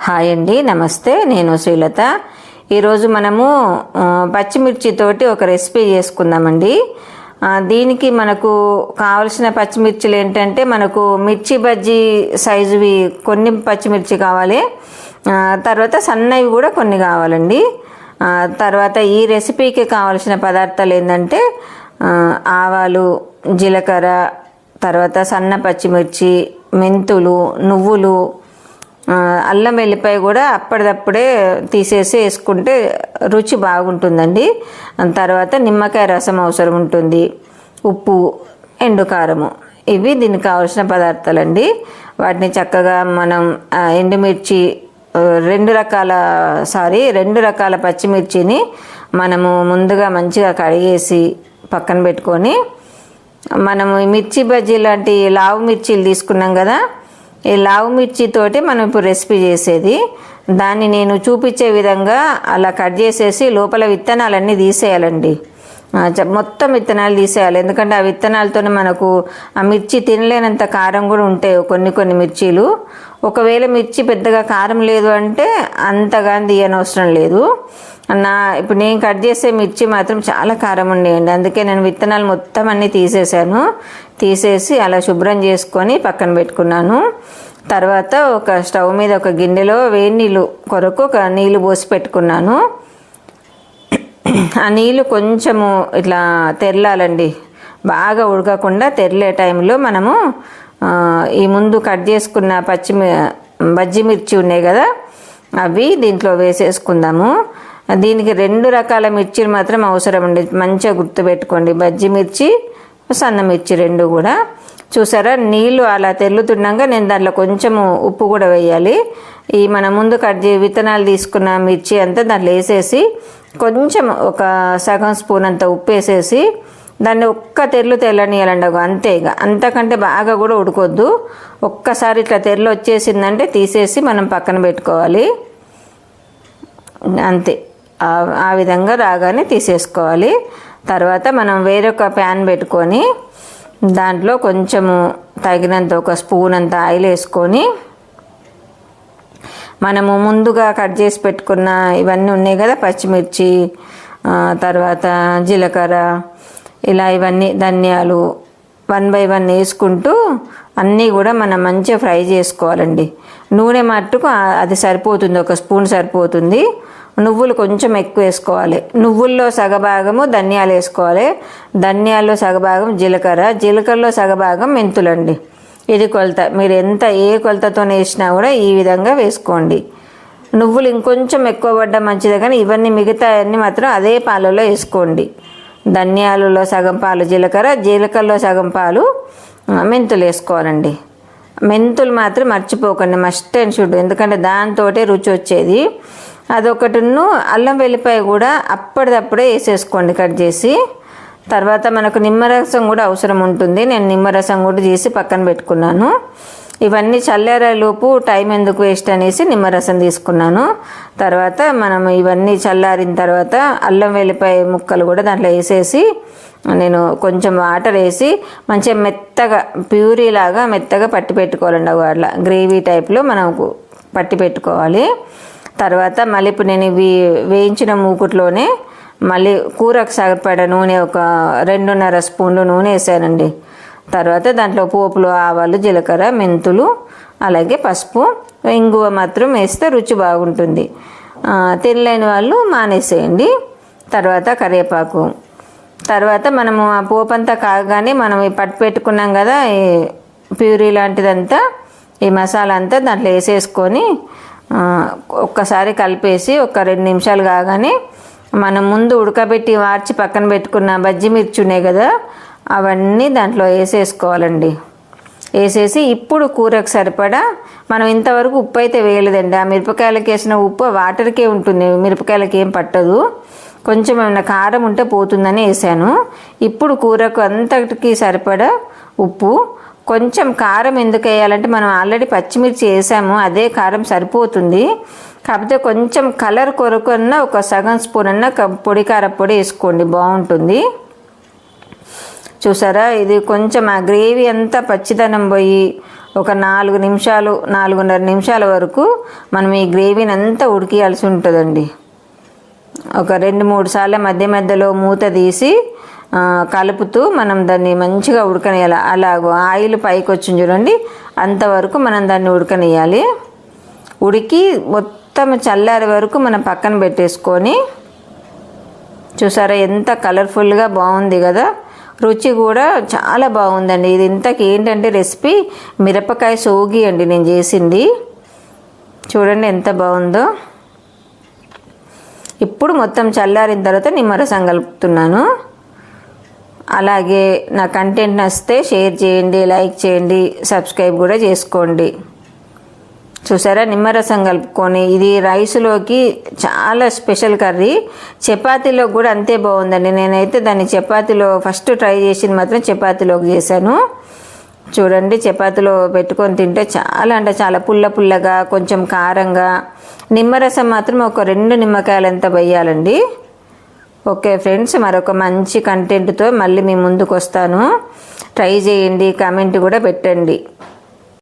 Hi అండి, నమస్తే. నేను శ్రీలత. ఈరోజు మనము పచ్చిమిర్చితోటి ఒక రెసిపీ చేసుకుందామండి. దీనికి మనకు కావలసిన పచ్చిమిర్చిలు ఏంటంటే, మనకు మిర్చి బజ్జీ సైజువి కొన్ని పచ్చిమిర్చి కావాలి, తర్వాత సన్నవి కూడా కొన్ని కావాలండి. తర్వాత ఈ రెసిపీకి కావలసిన పదార్థాలు ఏంటంటే ఆవాలు, జీలకర్ర, తర్వాత సన్న పచ్చిమిర్చి, మెంతులు, నువ్వులు, అల్లం వెల్లిపాయ కూడా అప్పటిదప్పుడే తీసేసి వేసుకుంటే రుచి బాగుంటుందండి. తర్వాత నిమ్మకాయ రసం అవసరం ఉంటుంది, ఉప్పు, ఎండు కారము. ఇవి దీనికి కావాల్సిన పదార్థాలండి. వాటిని చక్కగా మనం ఎండుమిర్చి రెండు రకాల పచ్చిమిర్చిని మనము ముందుగా మంచిగా కడిగేసి పక్కన పెట్టుకొని, మనము మిర్చి బజ్జీ లాంటి లావు మిర్చీలు తీసుకున్నాం కదా, ఈ లావు మిర్చితోటి మనం ఇప్పుడు రెసిపీ చేసేది. దాన్ని నేను చూపించే విధంగా అలా కట్ చేసేసి లోపల విత్తనాలన్నీ తీసేయాలండి. మొత్తం విత్తనాలు తీసేయాలి, ఎందుకంటే ఆ విత్తనాలతో మనకు ఆ మిర్చి తినలేనంత కారం కూడా ఉంటాయి కొన్ని మిర్చీలు. ఒకవేళ మిర్చి పెద్దగా కారం లేదు అంటే అంతగా తీయనవసరం లేదు. ఇప్పుడు నేను కట్ చేసే మిర్చి మాత్రం చాలా కారం ఉండేయండి, అందుకే నేను విత్తనాలు మొత్తం అన్నీ తీసేసి అలా శుభ్రం చేసుకొని పక్కన పెట్టుకున్నాను. తర్వాత ఒక స్టవ్ మీద ఒక గిన్నెలో వేడి నీళ్ళు కొరకు ఒక నీళ్ళు పోసి పెట్టుకున్నాను. ఆ నీళ్ళు కొంచెము ఇట్లా తెరలాలండి, బాగా ఉడకకుండా తెరలే టైంలో మనము ఈ ముందు కట్ చేసుకున్న బజ్జి మిర్చి ఉన్నాయి కదా, అవి దీంట్లో వేసేసుకుందాము. దీనికి 2 రకాల మిర్చీలు మాత్రం అవసరం అండి, మంచిగా గుర్తుపెట్టుకోండి. బజ్జి మిర్చి, సన్న మిర్చి 2 కూడా. చూసారా, నీళ్ళు అలా తెల్లుతున్నాక నేను దాంట్లో కొంచెము ఉప్పు కూడా వేయాలి. ఈ మన ముందు విత్తనాలు తీసుకున్న మిర్చి అంతా దాంట్లో వేసేసి కొంచెం ఒక సగం స్పూన్ అంత ఉప్పు వేసేసి దాన్ని ఒక్క తెల్లనియాలండి. అంతే, ఇక అంతకంటే బాగా కూడా ఉడకొద్దు. ఒక్కసారి ఇట్లా తెరలు వచ్చేసిందంటే తీసేసి మనం పక్కన పెట్టుకోవాలి. అంతే, ఆ విధంగా రాగానే తీసేసుకోవాలి. తర్వాత మనం వేరొక ప్యాన్ పెట్టుకొని దాంట్లో కొంచెము తగినంత ఒక స్పూన్ అంత ఆయిల్ వేసుకొని, మనము ముందుగా కట్ చేసి పెట్టుకున్న ఇవన్నీ ఉన్నాయి కదా, పచ్చిమిర్చి, తర్వాత జీలకర్ర, ఇలా ఇవన్నీ ధనియాలు 1 by 1 వేసుకుంటూ అన్నీ కూడా మనం మంచిగా ఫ్రై చేసుకోవాలండి. నూనె మట్టుకు అది సరిపోతుంది, ఒక స్పూన్ సరిపోతుంది. నువ్వులు కొంచెం ఎక్కువ వేసుకోవాలి. నువ్వుల్లో సగభాగము ధనియాలు వేసుకోవాలి, ధనియాల్లో సగభాగం జీలకర్రలో సగభాగం మెంతులండి. ఇది కొలత. మీరు ఏ కొలతతో వేసినా కూడా ఈ విధంగా వేసుకోండి. నువ్వులు ఇంకొంచెం ఎక్కువ పడ్డా మంచిదే, కానీ ఇవన్నీ మిగతా అన్నీ మాత్రం అదే పాలలో వేసుకోండి. ధనియాలలో సగం పాలు జీలకర్రలో సగం పాలు, మెంతులు వేసుకోవాలండి. మెంతులు మాత్రం మర్చిపోకండి, మస్ట్ అండ్ షుడ్, ఎందుకంటే దాంతోటే రుచి వచ్చేది. అదొకటిను. అల్లం వెల్లిపాయ కూడా అప్పటిదప్పుడే వేసేసుకోండి కట్ చేసి. తర్వాత మనకు నిమ్మరసం కూడా అవసరం ఉంటుంది, నేను నిమ్మరసం కూడా చేసి పక్కన పెట్టుకున్నాను. ఇవన్నీ చల్లారేలోపు టైం ఎందుకు వేస్ట్ అనేసి నిమ్మరసం తీసుకున్నాను. తర్వాత మనం ఇవన్నీ చల్లారిన తర్వాత అల్లం వెల్లిపాయ ముక్కలు కూడా దాంట్లో వేసేసి నేను కొంచెం వాటర్ వేసి మంచిగా మెత్తగా ప్యూరీలాగా మెత్తగా పట్టి పెట్టుకోవాలండి. అట్లా గ్రేవీ టైప్లో మనకు పట్టి పెట్టుకోవాలి. తర్వాత మళ్ళీ ఇప్పుడు నేను ఇవి వేయించిన మూకుట్లోనే మళ్ళీ కూరకు సరిపడ నూనె ఒక 2.5 స్పూన్లు నూనె వేసానండి. తర్వాత దాంట్లో పోపులు ఆవాలు, జీలకర్ర, మెంతులు, అలాగే పసుపు, ఇంగువ మాత్రం వేస్తే రుచి బాగుంటుంది. తినలేని వాళ్ళు మానేసేయండి. తర్వాత కరివేపాకు. తర్వాత మనము ఆ పోపు అంతా కాగానే మనం పట్టు పెట్టుకున్నాం కదా, ఈ ప్యూరీ లాంటిదంతా, ఈ మసాలా అంతా దాంట్లో వేసేసుకొని ఒక్కసారి కలిపేసి ఒక 2 నిమిషాలు కాగానే మనం ముందు ఉడకబెట్టి వార్చి పక్కన పెట్టుకున్న బజ్జి మిర్చి ఉన్నాయి కదా, అవన్నీ దాంట్లో వేసేసుకోవాలండి. వేసేసి ఇప్పుడు కూరకు సరిపడా, మనం ఇంతవరకు ఉప్పు అయితే వేయలేదండి. ఆ మిరపకాయలకి వేసిన ఉప్పు వాటర్కే ఉంటుంది, మిరపకాయలకి ఏం పట్టదు. కొంచెం ఏమైనా కారం ఉంటే పోతుందని వేసాను. ఇప్పుడు కూరకు అంతటికి సరిపడా ఉప్పు. కొంచెం కారం ఎందుకు వేయాలంటే మనం ఆల్రెడీ పచ్చిమిర్చి వేసాము, అదే కారం సరిపోతుంది. కాకపోతే కొంచెం కలర్ కొరకు ఒక సగం స్పూన్ పొడి కారపొడి వేసుకోండి, బాగుంటుంది. చూసారా, ఇది కొంచెం ఆ గ్రేవీ అంతా పచ్చిదనం పోయి ఒక 4 నిమిషాలు 4:30 నిమిషాల వరకు మనం ఈ గ్రేవీని అంతా ఉడికియాల్సి ఉంటుందండి. ఒక 2-3 సార్లు మధ్య మధ్యలో మూత తీసి కలుపుతూ మనం దాన్ని మంచిగా ఉడకనియాలి. అలాగో ఆయిల్ పైకి వచ్చింది చూడండి, అంతవరకు మనం దాన్ని ఉడకనియాలి. ఉడికి మొత్తం చల్లారే వరకు మనం పక్కన పెట్టేసుకొని, చూసారా ఎంత కలర్ఫుల్గా బాగుంది కదా. రుచి కూడా చాలా బాగుందండి. ఇది ఇంతకు ఏంటంటే రెసిపీ మిరపకాయ సోగి అండి నేను చేసింది. చూడండి ఎంత బాగుందో. ఇప్పుడు మొత్తం చల్లారిన తర్వాత నిమ్మరసం కలుపుతున్నాను. అలాగే నా కంటెంట్ నచ్చితే షేర్ చేయండి, లైక్ చేయండి, సబ్స్క్రైబ్ కూడా చేసుకోండి. చూసారా నిమ్మరసం కలుపుకొని, ఇది రైస్లోకి చాలా స్పెషల్ కర్రీ. చపాతీలో కూడా అంతే బాగుందండి. నేనైతే దాన్ని చపాతీలో ఫస్ట్ ట్రై చేసింది మాత్రం చపాతీలోకి చేశాను. చూడండి చపాతీలో పెట్టుకొని తింటే చాలా అంటే చాలా పుల్ల పుల్లగా, కొంచెం కారంగా. నిమ్మరసం మాత్రం ఒక 2 నిమ్మకాయలంతా వేయాలండి. ఓకే ఫ్రెండ్స్, మరొక మంచి కంటెంట్తో మళ్ళీ మీ ముందుకు వస్తాను. ట్రై చేయండి, కామెంట్ కూడా పెట్టండి.